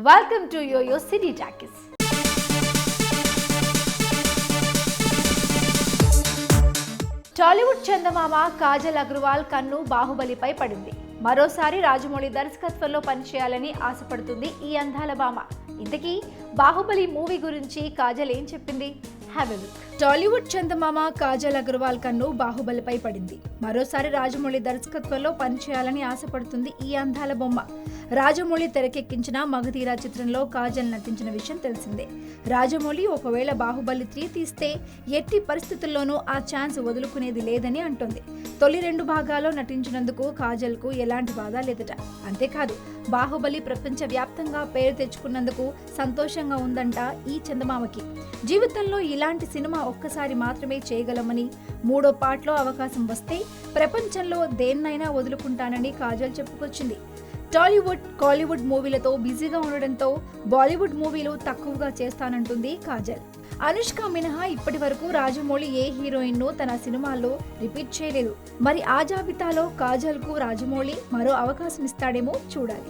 Welcome to Yo-Yo City Talkies. Tollywood చందమామ కాజల్ అగర్వాల్ కన్ను బాహుబలిపై పడింది. మరోసారి రాజమౌళి దర్శకత్వంలో పనిచేయాలని ఆశపడుతుంది ఈ అందాల భామ. ఇంతకీ బాహుబలి మూవీ గురించి కాజల్ ఏం చెప్పింది? Have a look. టాలీవుడ్ చందమామ కాజల్ అగర్వాల్ కన్ను బాహుబలిపై పడింది. మరోసారి రాజమౌళి దర్శకత్వంలో పనిచేయాలని ఆశపడుతుంది ఈ అందాల బొమ్మ. రాజమౌళి తెరకెక్కించిన మగధీర చిత్రంలో కాజల్ నటించిన విషయం తెలిసిందే. రాజమౌళి ఒకవేళ బాహుబలి 3 తీస్తే ఎట్టి పరిస్థితుల్లోనూ ఆ ఛాన్స్ వదులుకునేది లేదని అంటోంది. తొలి 2 భాగాల్లో నటించినందుకు కాజల్ కు ఎలాంటి బాధ లేదట. అంతేకాదు, బాహుబలి ప్రపంచ వ్యాప్తంగా పేరు తెచ్చుకున్నందుకు సంతోషంగా ఉందంట ఈ చందమామకి. జీవితంలో ఇలాంటి సినిమా ఒక్కసారి మాత్రమే చేయగలమని, 3వ పార్ట్లో అవకాశం వస్తే ప్రపంచంలో దేన్నైనా వదులుకుంటానని కాజల్ చెప్పుకొచ్చింది. టాలీవుడ్, కాలీవుడ్ మూవీలతో బిజీగా ఉండడంతో బాలీవుడ్ మూవీలు తక్కువగా చేస్తానంటుంది కాజల్. అనుష్క మినహా ఇప్పటి వరకు రాజమౌళి ఏ హీరోయిన్ ను తన సినిమాల్లో రిపీట్ చేయలేదు. మరి ఆ జాబితాలో కాజల్ కు రాజమౌళి మరో అవకాశం ఇస్తాడేమో చూడాలి.